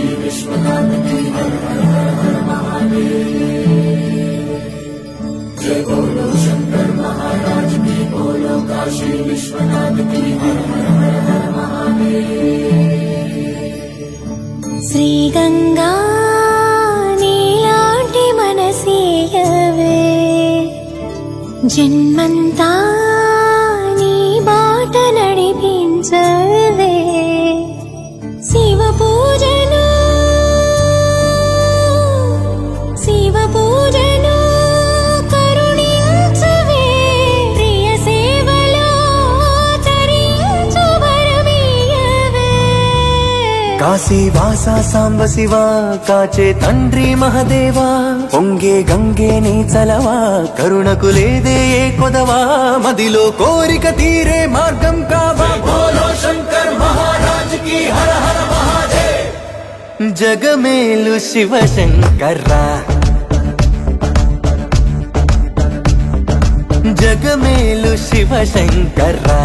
काशी विश्वनाथ की हर हर हर हर महादेव। जय बोलो शंकर महाराज की, बोलो काशी विश्वनाथ की हर हर हर हर महादेव। श्री गंगा नीलांटी मनसीयवे, जन्मंता नी बाट नडिपिंचवे। शिव पूजनु शिव पूजनु करुणिंचवे, प्रिय सेवलो तरिंचु वरमीयवे। काशी वासा सांब शिवा, काचे तंड्री महदेवा, పొంగే గంగే నీ చలవా, కరుణకు లేదే ఏ కొదవా, మదిలో కోరిక తీరే మార్గం కావా, బోలో శంకర్ మహారాజ్ की हर हर महादेव। జగమేలు శివ శంకర్రా, జగమేలు శివ శంకర్రా,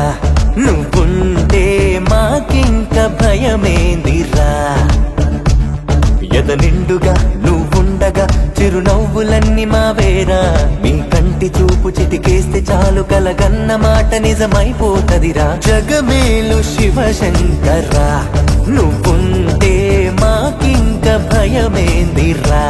నువ్వుంటే మాకింక భయమేందిరా, ఎద నిండుగా నువ్వుండగా చిరునవ్వులన్నీ మావేరా, మీ కంటి చూపు చిటికేస్తే చాలు కలగన్న మాట నిజమైపోతదిరా, జగమేలు శివ శంకర్రా, నువ్వుంటే మాకింక భయమేందిరా।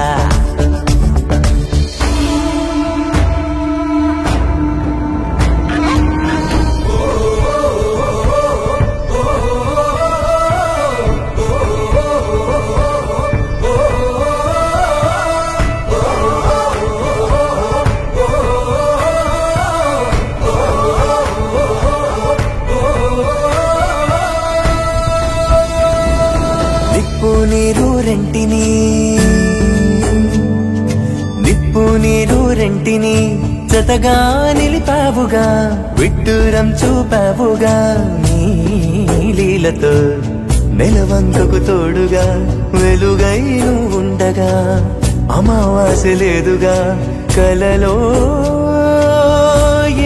నిప్పు నీరు రెంటిని జతగా నిలిపావుగా, విడ్డూరం చూపావుగా, నీ లీలతో నెలవంకకు తోడుగా, వెలుగై ఉండగా అమావాస్య లేదుగా, కలలో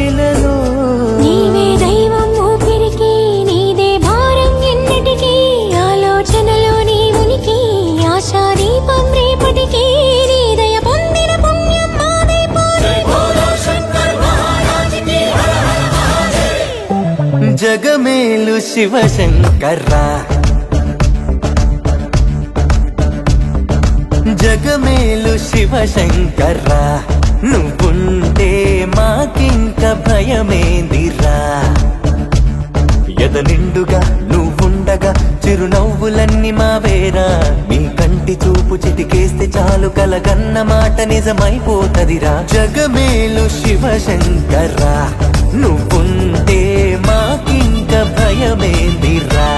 ఇలలో నీవే దైవం ఊపిరికి, నీదే భారం ఎన్నటికీ, ఆలోచనలో నీ ఉనికి, ఆశా దీపం రేపటికి, నీ దయ పొందిన పుణ్యం మాదైపోయి। జగమేలు శివ శంకర్రా, జగమేలు శివ శంకర్రా, నువ్వుంటే మాకింక భయమేందిరా, ఎద నిండుగా నువ్వుండగా చిరునవ్వులన్నీ మావేరా, మీ కంటి చూపు చిటికేస్తే చాలు కలగన్న మాట నిజమైపోతదిరా, జగమేలు శివ శంకర్రా, నువ్వుంటే మాకింక భయమేందిరా।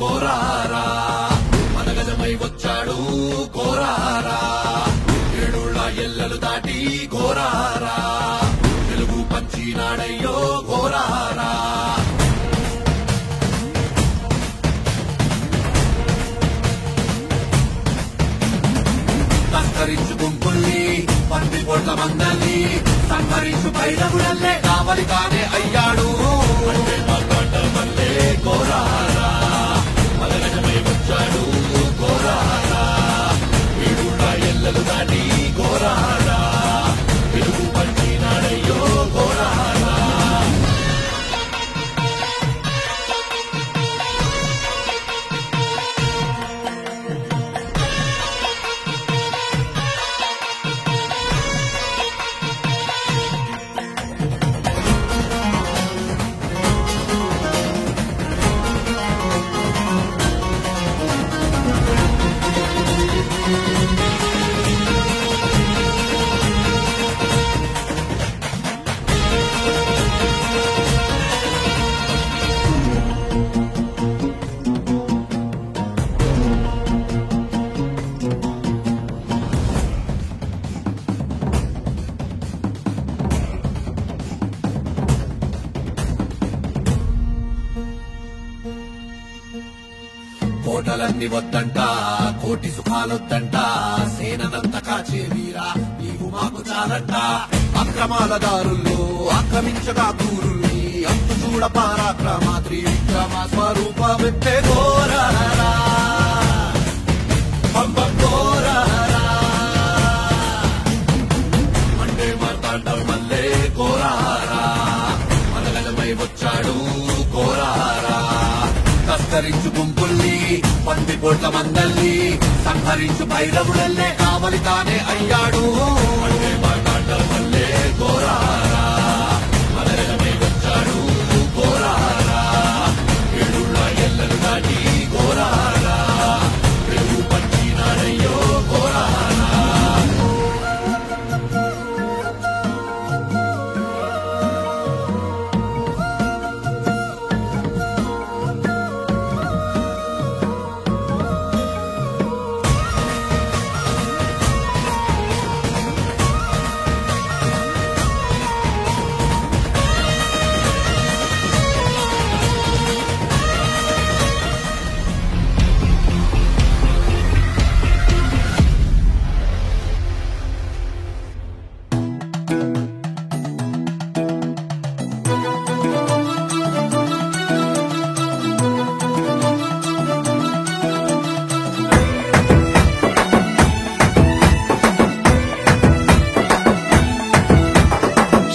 కోరారా మనగజమై వచ్చాడు కోరారా, ఏడుళ్ళ ఎల్లలు దాటి కోరారా, తెలుగు పంచినాడయ్యో కోరారా। తస్కరించు గుంపుల్ని, పంది పొట్ల మందల్ని, సంహరించు భైరవుడల్లే కావలి కానే అయ్యాడు, అంటే మల్లే కోరారా, మదగజమై వచ్చాడు కోరారా, ఏడుళ్ళ ఎల్లలు దాటి కోరారా, తెలుగు పంచినాడయ్యో కోరారా। కోటలన్నీ వద్దంట, కోటి సుఖాలొద్దంట, సేనంత కాచే వీరా నీవు మాకు చాలంట. అక్రమాల దారుల్లో ఆక్రమించగా కూరుల్ని అంతు చూడ పరాక్రమ త్రివిక్రమ స్వరూపమెత్తే ఘోరారా ఘోరారా మండే మార్తాండం మల్లే ఘోరారా మనగలమై వచ్చాడు ఘోరారా. తస్కరించు గుంపుల్ని పంది కోట్ల మందల్ని సంహరించు భైరవుడల్లే కావలి తానే అయ్యాడు. మండే మార్తాండం మల్లే ఘోరారా మనగలమై వచ్చాడు ఘోరారా. ఏడుళ్ళ ఎల్లలు దాటి ఘోరారా పెరుగు పచ్చినాడయ్యో ఘోరారా.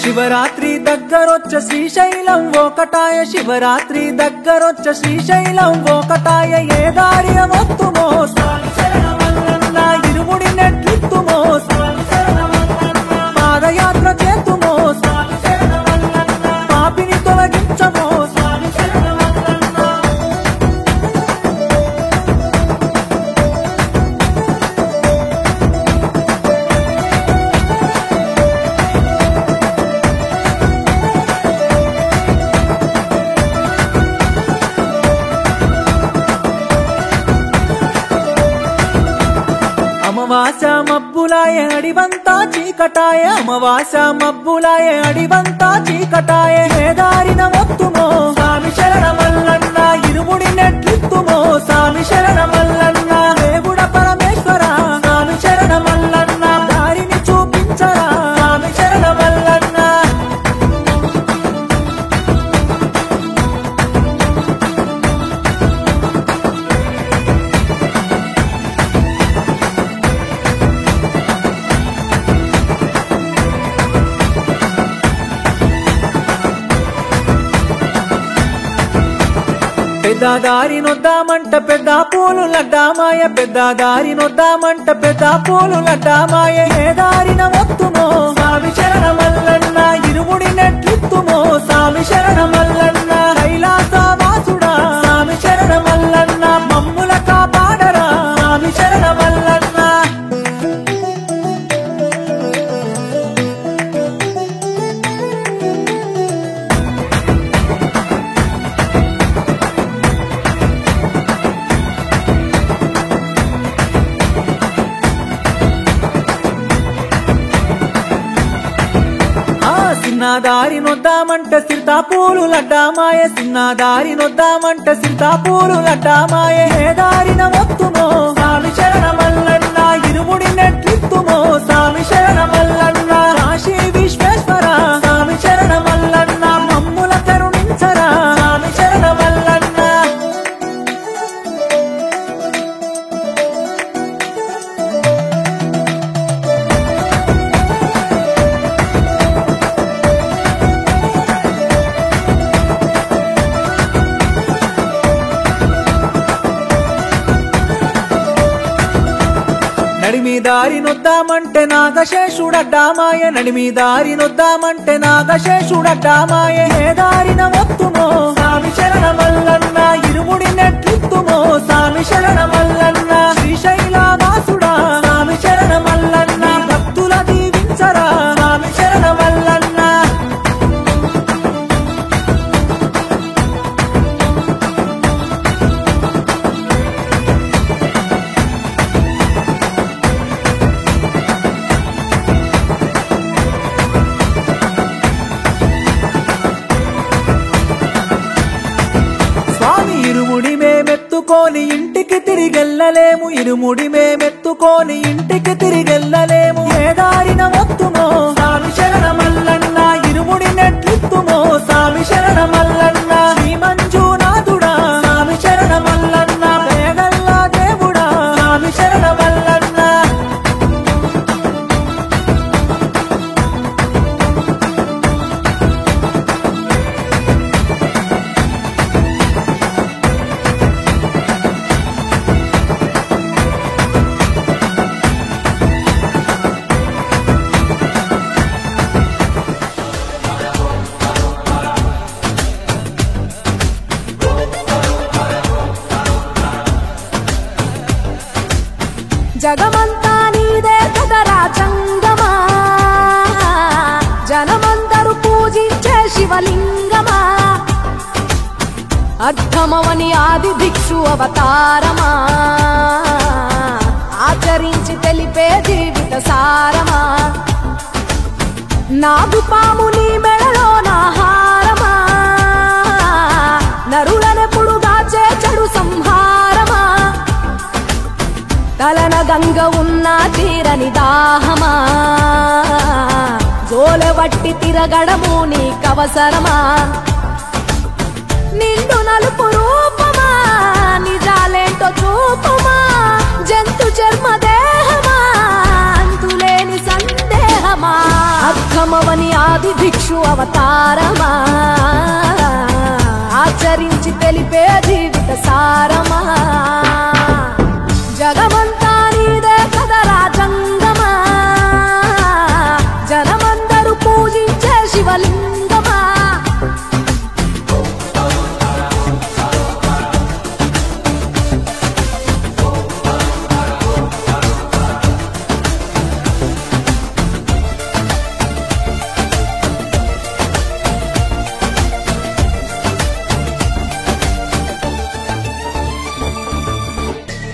శివరాత్రి దగ్గరొచ్చ శ్రీశైలం ఒకటాయ, శివరాత్రి దగ్గరొచ్చ శ్రీశైలం ఒకటాయ. ఏ దారియ మొత్తుమో స్వామి శరణమల్లన్న, ఇరుముడి నెట్లిత్తుమో స్వామి శరణమల్లన్న. పాదయాత్ర చేతుమో స్వామి శరణమల్లన్న, పాపిని తొలగించమో స్వామి శరణమల్లన్న. అమావాస మబ్బులాయ అడివంతా చీకటాయ, అమావాస మబ్బులాయ అడివంతా చీకటాయ. ఏ దారిన మొత్తుమో స్వామి శరణమల్లన్న, ఇరుముడి నెట్లిత్తుమో స్వామి శరణమల్లన్న. దేవుడ పరమేశ్వర స్వామి శరణమల్లన్న, దారిని చూపించరా స్వామి శరణమల్లన్న. పెద్ద దారి నొద్దామంట పెద్ద పూలు లడ్డామాయ, పెద్ద దారి నొద్దామంట పెద్ద పూలు లడ్డామాయ. ఏ దారిన మొత్తుమో స్వామి శరణమల్లన్న, ఇరుముడి నెట్లిత్తుమో స్వామి శరణమల్లన్న. కైలాస వాసుడా స్వామి శరణమల్లన్న, మమ్ముల కాపాడరా స్వామి శరణమల్లన్న. సిన్నదారి నొద్దామంట సిర్తాపూలు లడ్డామాయ, సిన్నదారి నొద్దామంట సిర్తాపూలు లడ్డామాయ. ఏ దారిన మొత్తుమో స్వామి శరణమల్లన్న, ఇరుముడి నెట్లిత్తుమో స్వామి శరణమల్లన్న. కాశీ విశ్వేశ్వర స్వామి శరణమల్లన్న, మమ్ముల కరుణించరా స్వామి శరణమల్లన్న. నడిమి దారి నొద్దామంటే నాగశేషుడడ్డామాయ, నడిమి దారి నొద్దామంటే నాగశేషుడడ్డామాయ. ఏ దారిన మొత్తుమో స్వామి శరణమల్లన్న, ఇరుముడి నెట్లిత్తుమో స్వామి శరణమల్లన్న. శ్రీశైల వాసుడా స్వామి శరణమల్లన్న, భక్తుల దీవించరా స్వామి శరణమల్లన్న. ఇరుముడి మేమెత్తుకోని ఇంటికి ఇరుముడి మేమెత్తుకొని ఇంటికి తిరిగెళ్ళలేము. ఏ దారిన వత్తుమో స్వామి శరణ మల్లన్న, ఇరుముడి నెట్లిత్తుమో స్వామి శరణ మల్లన్న. శ్రీ మంజునాథుడా స్వామి శరణ మల్లన్న, దయగల్లా దేవుడా స్వామి శరణ మల్లన్న. జగమంతా నీదే కదరా జంగమా, జనమందరూ పూజించే శివలింగమా. అర్థమవని ఆది భిక్షు అవతారమా, ఆచరించి తెలిపే జీవిత సారమా. నాగుపాము నీ మెడలో నా హారమా, నరులనెప్పుడు గాచే చెడు సంహారమా. తలన గంగ ఉన్న తీరని దాహమా, జోలెవట్టి తిరగడము నీకవసరమా. నిండు నలుపు రూపమా, నిజాలేంటో చూపమా. జంతు చర్మ దేహమా, అంతులేని సందేహమా. అర్థమవని ఆది భిక్షు అవతారమా, ఆచరించి తెలిపే జీవిత సారమా. జగమంతా నీదే కదరా జంగమా, జనమందరూ పూజించే శివలింగమా.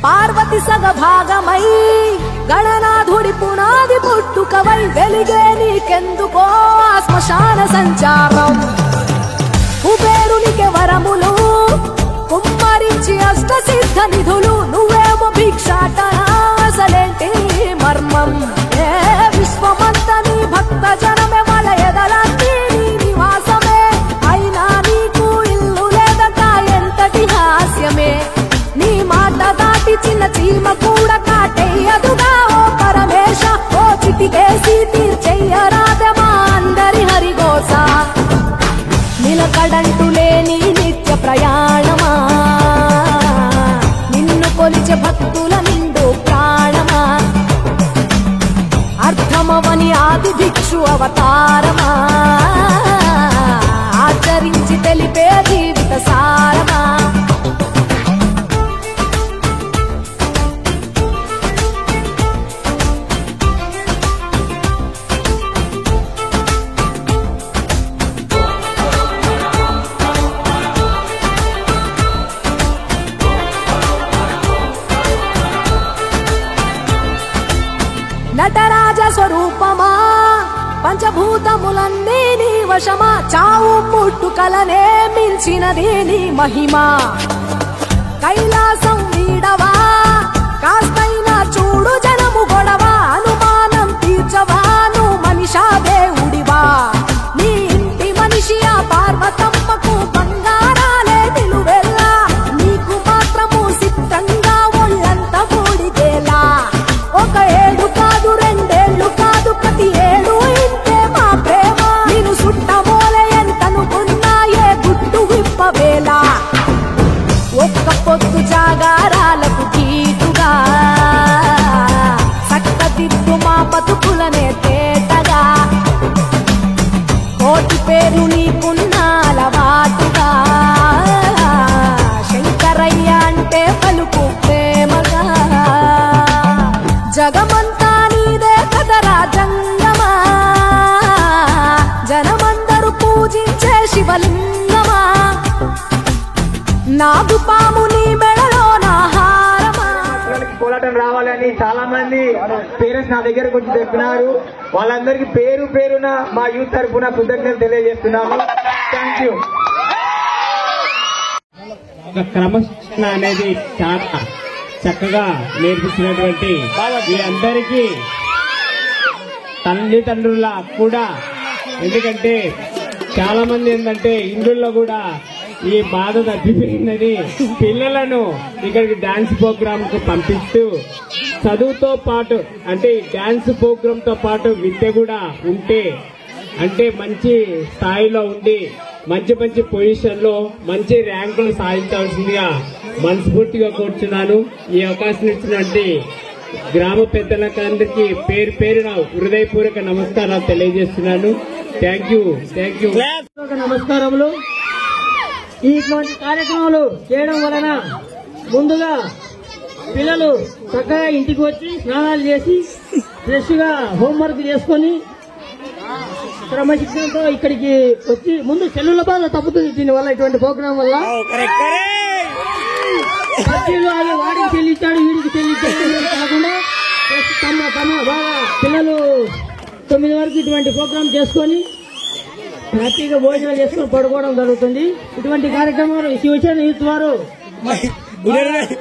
పార్వతి సగభాగమై గణనాథుడి పునాది పుట్టుకవై వెలిగే నీకెందుకో శ్మశాన సంచారం. కుబేరునికి వరములు కుమ్మరించి అష్ట సిద్ధ నిధులు, నువ్వేమో భిక్షాటన అసలేంటి మర్మం. ఏ విశ్వమంత నీ భక్త జనమే వల ఎదలన్నీ నీ నివాసమే. అయినా నీకు ఇల్లు లేదట ఎంతటి హాస్యమే. నీ మాట దాటి చిన్న చీమ కూడా కాటేయదుగా ఓ పరమేశ. ఓ చిటికేసి తీర్చెయ్యరాదమా అందరి హరిగోస. నిలకడంటూ లేని నిత్య ప్రయాణమా, నిన్ను కొలిచే భక్తుల నిండు ప్రాణమా. అర్థమవని ఆది భిక్షు అవతారమా, ఆచరించి తెలిపే జీవిత సారమా. నటరాజ స్వరూపమా, పంచభూతములన్నీ నీ వశమా. చావు పుట్టుకలనే మించినది నీ మహిమా. కైలాసం వీడవా, కాస్తైనా చూడు జనము గొడవ. అనుమానం తీర్చవా, నువ్వు మనిషా దేవుడివా. నీ ఇంటి మనిషి ఆ పార్వతమ్మకు బంగారాలే నిలువెల్లా. నీకు మాత్రము సిద్ధంగా ఒళ్ళంత మూడిగేలా. ఒక ఏడు కాదు రెండేళ్లు కాదు ప్రతి ఏడు ఇంతే మా ప్రేమ. నేను సుట్టమోలే ఎంతనుకున్నా ఏ గుట్టు విప్పవేలా. ఒక్క పొద్దు జాగారాలకు కీటుగా సక్కదిద్దు మా బతుకులనే తేటగా. కోటి పేరు నీకున్న అలవాటుగా, శంకరయ్య అంటే పలుకు ప్రేమగా. జగమంతా నీదే కదరా జంగమా, జనమందరూ పూజించే శివలింగమా. నాగుపాము నీ మెడలో నా హారమా. కోలాటం రావాలని చాలా మంది పేరెంట్స్ నా దగ్గరకు వచ్చి చెప్పినారు. వాళ్ళందరికీ పేరు పేరున మా యూత్ తరఫున కృతజ్ఞతలు తెలియజేస్తున్నాము. Thank you. క్రమశిక్షణ అనేది చాలా చక్కగా నేర్పించినటువంటి మీ అందరికీ తల్లిదండ్రుల కూడా, ఎందుకంటే చాలా మంది ఏంటంటే ఇండ్లలో కూడా ఈ బాధ తప్పిపోయిందని పిల్లలను ఇక్కడికి డాన్స్ ప్రోగ్రామ్ కు పంపిస్తూ చదువుతో పాటు అంటే ఈ డాన్స్ ప్రోగ్రామ్ తో పాటు విద్య కూడా ఉంటే అంటే మంచి స్థాయిలో ఉండి మంచి మంచి పొజిషన్ లో మంచి ర్యాంకులు సాధించాల్సిందిగా మనస్ఫూర్తిగా కోరుచున్నాను. ఈ అవకాశం ఇచ్చినటువంటి గ్రామ పెద్దలందరికీ పేరు పేరున హృదయపూర్వక నమస్కారాలు తెలియజేస్తున్నాను. Thank you. నమస్కారములు. ఇటువంటి కార్యక్రమాలు చేయడం వలన ముందుగా పిల్లలు చక్కగా ఇంటికి వచ్చి స్నానాలు చేసి ఫ్రెష్ గా హోంవర్క్ చేసుకుని క్రమశిక్షణతో ఇక్కడికి వచ్చి ముందు సెల్లుల బాధ తప్పుతుంది దీనివల్ల, ఇటువంటి ప్రోగ్రాం వల్ల. వాడికి చెల్లించాడు వీడికి చెల్లించాడు కాకుండా తమ బాగా పిల్లలు 9 వరకు ఇటువంటి ప్రోగ్రాం చేసుకొని హ్యాపీగా భోజనాలు చేసుకుని పడుకోవడం జరుగుతుంది. ఇటువంటి కార్యక్రమాలు శివసేన యూత్ వారు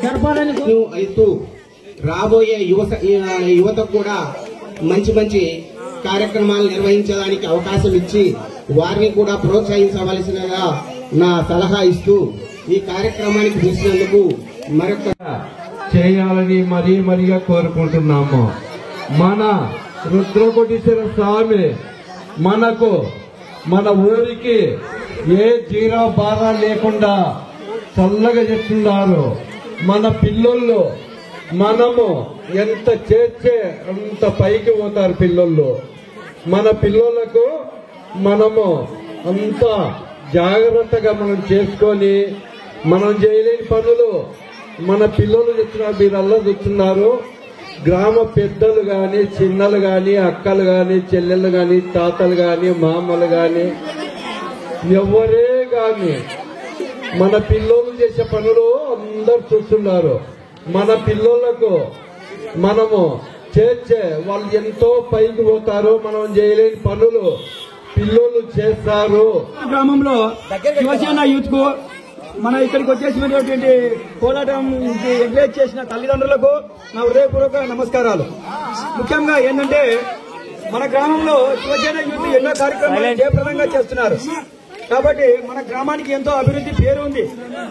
జరపాలని ఇస్తూ రాబోయే యువతకు కూడా మంచి మంచి కార్యక్రమాలు నిర్వహించడానికి అవకాశం ఇచ్చి వారిని కూడా ప్రోత్సహించవలసినగా నా సలహా ఇస్తూ ఈ కార్యక్రమానికి పిలిచినందుకు మరొక చేయాలని మరీగా కోరుకుంటున్నాము. మన రుద్రకోటీశ్వర స్వామి మనకు మన ఊరికి ఏ జీరా బాధ లేకుండా చల్లగా చేస్తున్నారు. మన పిల్లలు మనము ఎంత చేస్తే అంత పైకి పోతారు పిల్లలు. మన పిల్లలకు మనము అంత జాగ్రత్తగా మనం చేసుకొని మనం చేయలేని పనులు మన పిల్లలు చెప్తున్నారు. మీరల్లా చూస్తున్నారు. గ్రామ పెద్దలు గాని, చిన్నలు గాని, అక్కలు గాని, చెల్లెళ్ళు గాని, తాతలు గాని, మామలు గాని, ఎవరే గాని మన పిల్లలు చేసే పనులు అందరు చూస్తున్నారు. మన పిల్లలకు మనము చేర్చే వాళ్ళు ఎంతో పైకి పోతారు. మనం చేయలేని పనులు పిల్లలు చేస్తారు. గ్రామంలో శివసేన యూత్ కు మన ఇక్కడికి వచ్చేసినటువంటి పోరాటం ఎంకరేజ్ చేసిన తల్లిదండ్రులకు నా హృదయపూర్వక నమస్కారాలు. ముఖ్యంగా ఏంటంటే మన గ్రామంలో శివసేన యూత్ ఎన్నో కార్యక్రమాలు జయప్రదంగా చేస్తున్నారు. కాబట్టి మన గ్రామానికి ఎంతో అభివృద్ధి పేరు ఉంది.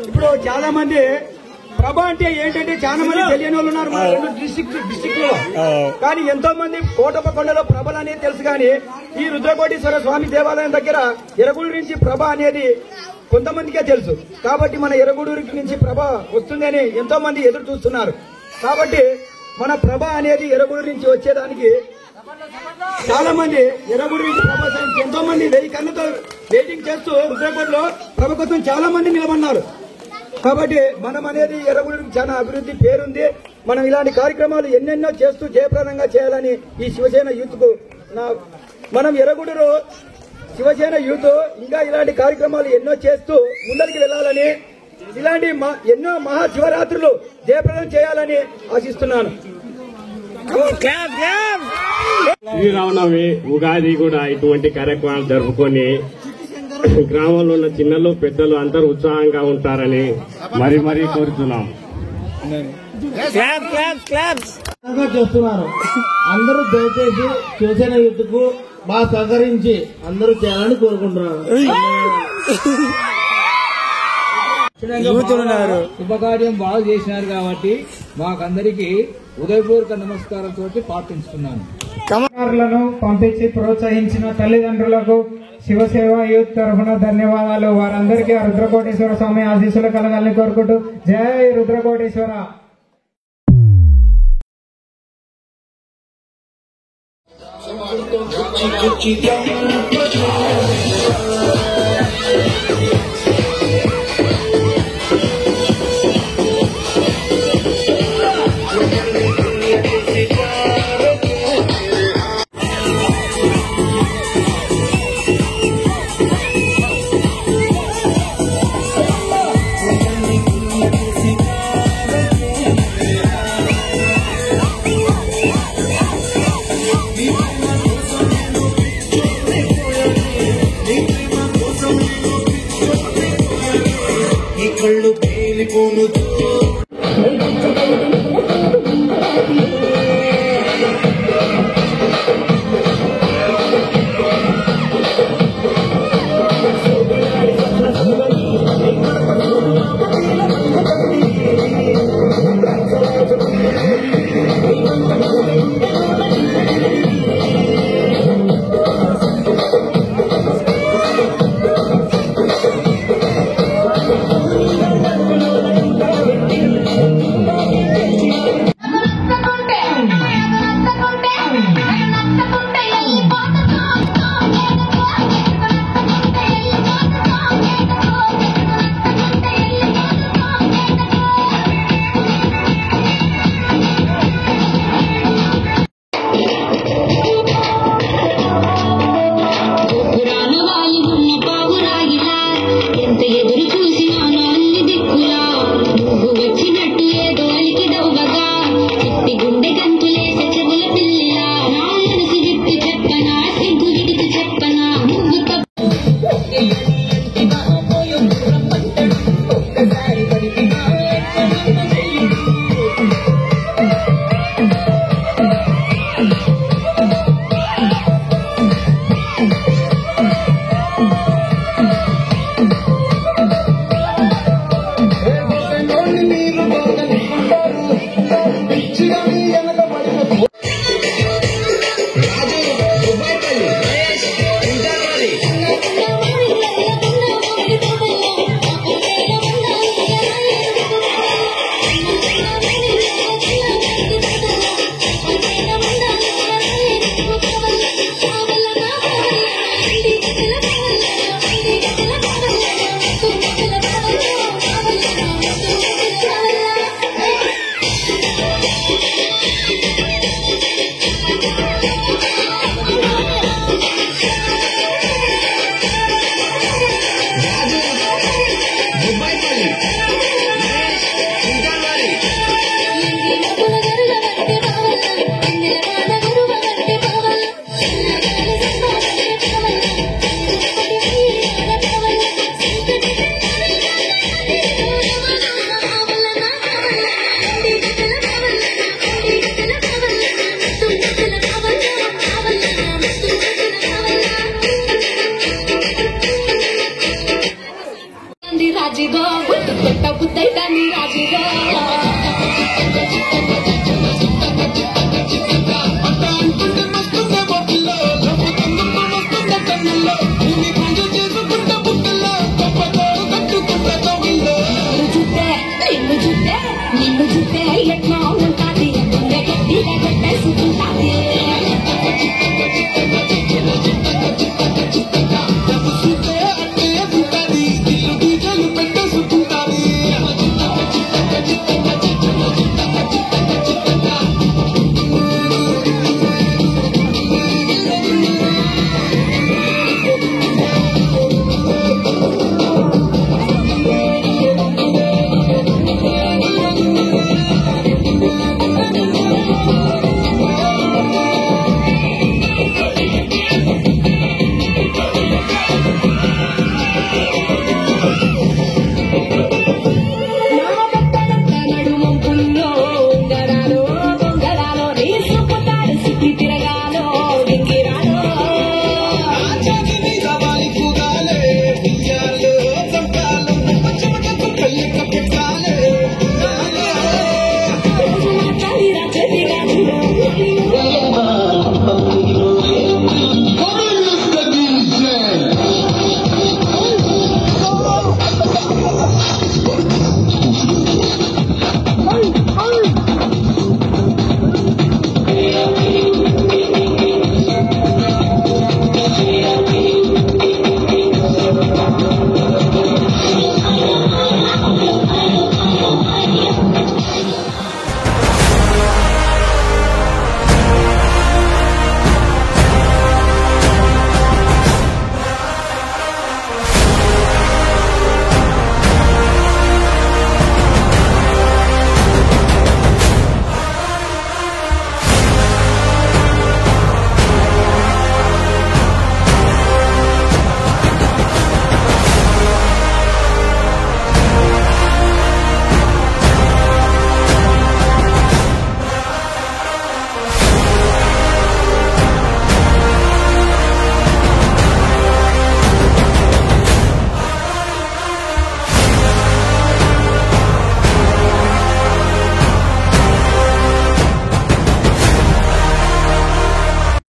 ఇప్పుడు చాలా మంది ప్రభ అంటే ఏంటంటే చాలా మంది తెలియని వాళ్ళు ఉన్నారు మన 2 డిస్టిక్ లో. కానీ ఎంతో మంది కోటప్పకొండలో ప్రభలు అనేది తెలుసు. కానీ ఈ రుద్రకోటీశ్వర స్వామి దేవాలయం దగ్గర ఎరగుడి నుంచి ప్రభ అనేది కొంతమందికే తెలుసు. కాబట్టి మన ఎరగుడూరు నుంచి ప్రభ వస్తుందని ఎంతో మంది ఎదురు చూస్తున్నారు. కాబట్టి మన ప్రభ అనేది ఎరగుడూరు నుంచి వచ్చేదానికి చాలా మంది ఎరగుడూరు నుంచి ప్రభ ఎంతో మంది 1000 కన్నుతో వెయిటింగ్ చేస్తూ రుద్రకోటలో ప్రభ కోసం చాలా మంది నిలబడినారు. కాబట్టి మనం అనేది ఎరగుడూరుకి చాలా అభివృద్ధి పేరుంది. మనం ఇలాంటి కార్యక్రమాలు ఎన్నెన్నో చేస్తూ జయప్రదంగా చేయాలని ఈ శివసేన యూత్ కు మనం ఎరగుడూరు శివసేన యూత్ ఇంకా ఇలాంటి కార్యక్రమాలు ఎన్నో చేస్తూ ముందరికి వెళ్లాలని, ఇలాంటి ఎన్నో మహాశివరాత్రులు జయప్రదం చేయాలని ఆశిస్తున్నాను. శ్రీరామనవమి, ఉగాది కూడా ఇటువంటి కార్యక్రమాలు జరుపుకొని గ్రామంలో ఉన్న చిన్నలు పెద్దలు అందరూ ఉత్సాహంగా ఉంటారని మరీ కోరుతున్నాం. చేస్తున్నారు. అందరూ దయచేసి శివసేన యూత్ కు బాగా సహకరించి అందరూ చేయాలని కోరుకుంటున్నారు. శుభకార్యం బాగా చేసినారు కాబట్టి మాకందరికి ఉదయపూర్వక నమస్కారంతో పాటిస్తున్నాను. కళాకారులను పంపించి ప్రోత్సహించిన తల్లిదండ్రులకు శివసేవ యూత్ తరఫున ధన్యవాదాలు. వారందరికీ ఆ రుద్రకోటేశ్వర స్వామి ఆశీస్సులు కలగాలని కోరుకుంటూ జై రుద్రకోటేశ్వర. గుండె గంతులేసే చెవుల పిల్లిలా నా మనసు విప్పి చెప్పనా సిగ్గు విడిచి చెప్పనా నువ్వు Chica,